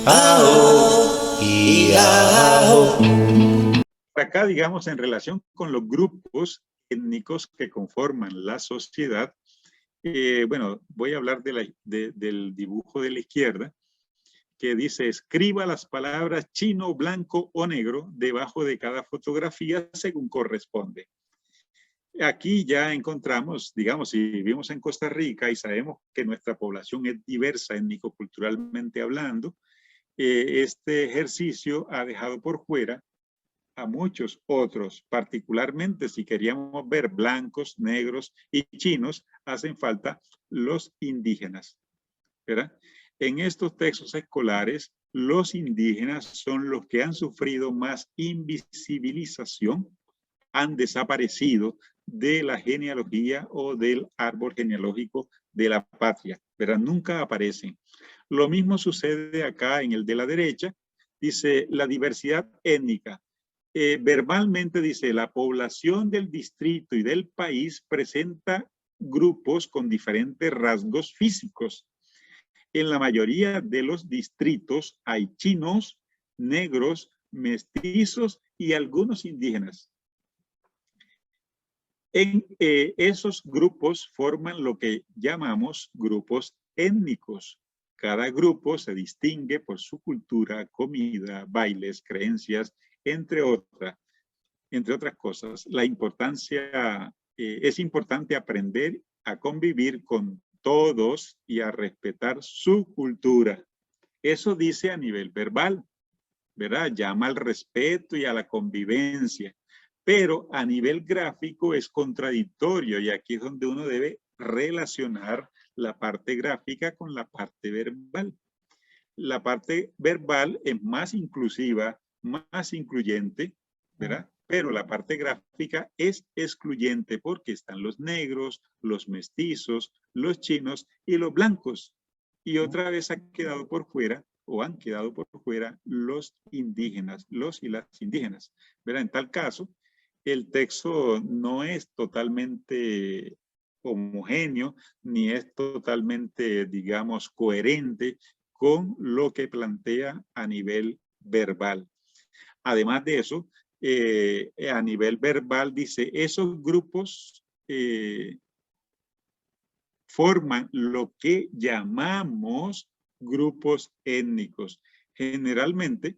Ao, iao. Acá, digamos, en relación con los grupos étnicos que conforman la sociedad, bueno, voy a hablar del dibujo de la izquierda, que dice, escriba las palabras chino, blanco o negro debajo de cada fotografía según corresponde. Aquí ya encontramos, digamos, si vivimos en Costa Rica y sabemos que nuestra población es diversa étnico-culturalmente hablando, este ejercicio ha dejado por fuera a muchos otros, particularmente si queríamos ver blancos, negros y chinos, hacen falta los indígenas, ¿verdad? En estos textos escolares, los indígenas son los que han sufrido más invisibilización, han desaparecido de la genealogía o del árbol genealógico de la patria, ¿verdad? Nunca aparecen. Lo mismo sucede acá en el de la derecha, dice la diversidad étnica. Verbalmente dice, la población del distrito y del país presenta grupos con diferentes rasgos físicos. En la mayoría de los distritos hay chinos, negros, mestizos y algunos indígenas. Esos grupos forman lo que llamamos grupos étnicos. Cada grupo se distingue por su cultura, comida, bailes, creencias, entre otras cosas. Es importante aprender a convivir con todos y a respetar su cultura. Eso dice a nivel verbal, ¿verdad? Llama al respeto y a la convivencia. Pero a nivel gráfico es contradictorio y aquí es donde uno debe relacionar la parte gráfica con la parte verbal. La parte verbal es más inclusiva, más incluyente, ¿verdad? Pero la parte gráfica es excluyente porque están los negros, los mestizos, los chinos y los blancos. Y otra vez ha quedado por fuera o han quedado por fuera los indígenas, los y las indígenas, ¿verdad? En tal caso, el texto no es totalmente homogéneo, ni es totalmente, digamos, coherente con lo que plantea a nivel verbal. Además de eso, a nivel verbal dice, esos grupos forman lo que llamamos grupos étnicos. Generalmente,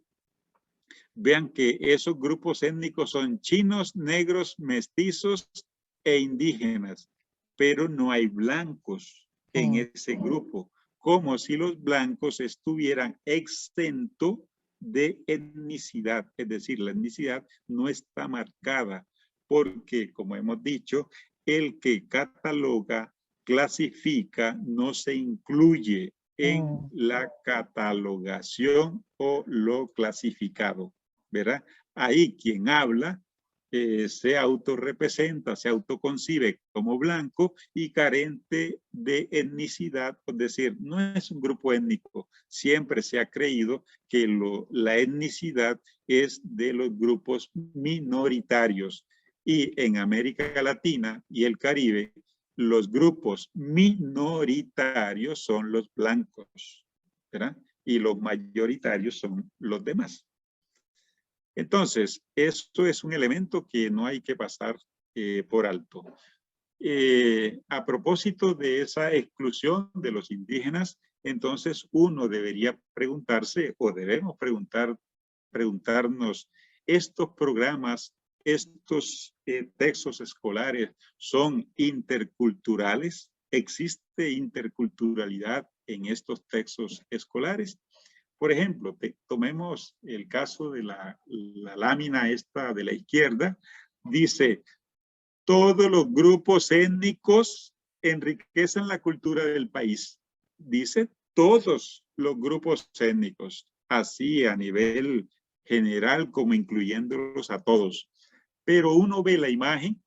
vean que esos grupos étnicos son chinos, negros, mestizos e indígenas, pero no hay blancos en ese grupo, como si los blancos estuvieran exentos de etnicidad, es decir, la etnicidad no está marcada, porque, como hemos dicho, el que cataloga, clasifica, no se incluye en la catalogación o lo clasificado, ¿verdad? Ahí quien habla se autorrepresenta, se autoconcibe como blanco y carente de etnicidad, es decir, no es un grupo étnico. Siempre se ha creído que la etnicidad es de los grupos minoritarios y en América Latina y el Caribe, los grupos minoritarios son los blancos, ¿verdad? Y los mayoritarios son los demás. Entonces, esto es un elemento que no hay que pasar por alto. A propósito de esa exclusión de los indígenas, entonces uno debería preguntarse o debemos preguntarnos, ¿estos programas, estos textos escolares son interculturales? ¿Existe interculturalidad en estos textos escolares? Por ejemplo, tomemos el caso de la lámina esta de la izquierda. Dice, todos los grupos étnicos enriquecen la cultura del país. Dice, todos los grupos étnicos, así a nivel general como incluyéndolos a todos. Pero uno ve la imagen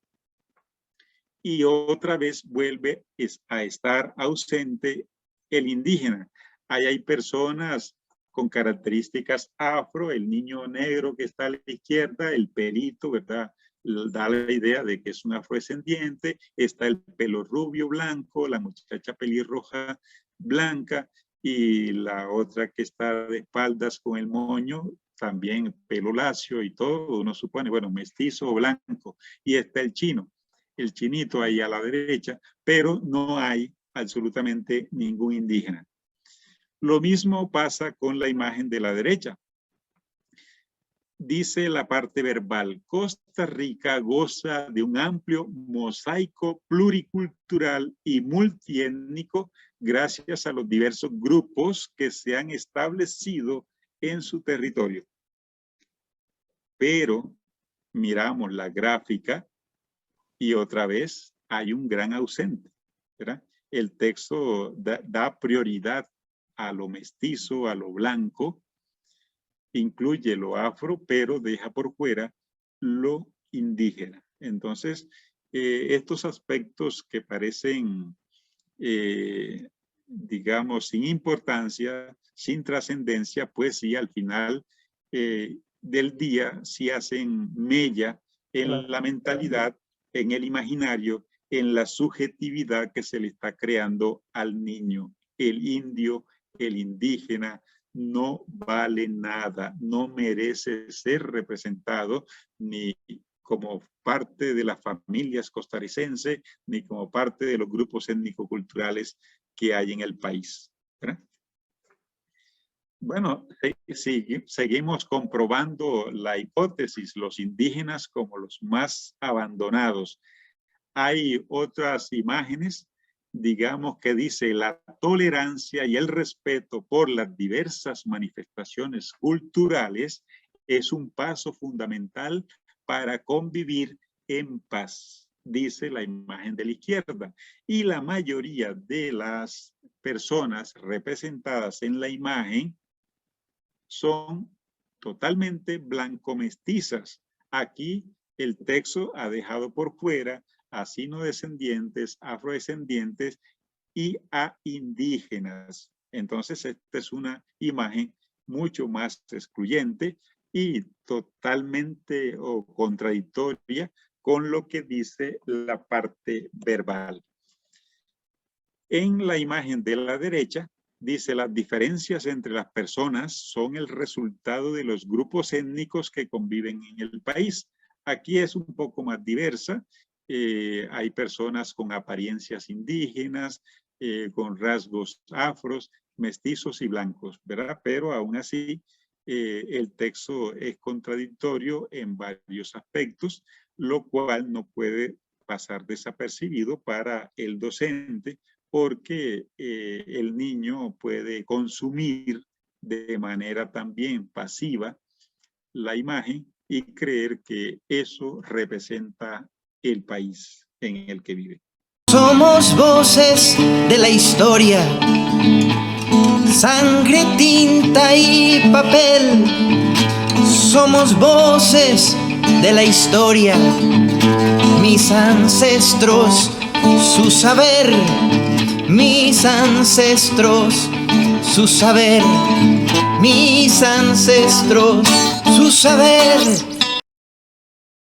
y otra vez vuelve a estar ausente el indígena. Ahí hay personas con características afro, el niño negro que está a la izquierda, el pelito, ¿verdad? Da la idea de que es un afrodescendiente, está el pelo rubio blanco, la muchacha pelirroja blanca, y la otra que está de espaldas con el moño, también pelo lacio y todo, uno supone, bueno, mestizo o blanco. Y está el chino, el chinito ahí a la derecha, pero no hay absolutamente ningún indígena. Lo mismo pasa con la imagen de la derecha. Dice la parte verbal, Costa Rica goza de un amplio mosaico pluricultural y multiétnico gracias a los diversos grupos que se han establecido en su territorio. Pero miramos la gráfica y otra vez hay un gran ausente, ¿verdad? El texto da prioridad a lo mestizo, a lo blanco, incluye lo afro, pero deja por fuera lo indígena. Entonces, estos aspectos que parecen, digamos, sin importancia, sin trascendencia, pues sí, al final del día sí hacen mella en la mentalidad, en el imaginario, en la subjetividad que se le está creando al niño. El indio, el indígena, no vale nada, no merece ser representado ni como parte de las familias costarricenses, ni como parte de los grupos étnico-culturales que hay en el país, ¿verdad? Bueno, seguimos comprobando la hipótesis, los indígenas como los más abandonados. Hay otras imágenes, digamos, que dice la tolerancia y el respeto por las diversas manifestaciones culturales es un paso fundamental para convivir en paz, dice la imagen de la izquierda. Y la mayoría de las personas representadas en la imagen son totalmente blanco-mestizas. Aquí el texto ha dejado por fuera a sino-descendientes, afrodescendientes y a indígenas. Entonces, esta es una imagen mucho más excluyente y totalmente contradictoria con lo que dice la parte verbal. En la imagen de la derecha, dice, las diferencias entre las personas son el resultado de los grupos étnicos que conviven en el país. Aquí es un poco más diversa. Hay personas con apariencias indígenas, con rasgos afros, mestizos y blancos, ¿verdad? Pero aún así, el texto es contradictorio en varios aspectos, lo cual no puede pasar desapercibido para el docente, porque el niño puede consumir de manera también pasiva la imagen y creer que eso representa el país en el que vive. Somos voces de la historia, sangre, tinta y papel. Somos voces de la historia, mis ancestros, su saber. Mis ancestros, su saber, mis ancestros, su saber.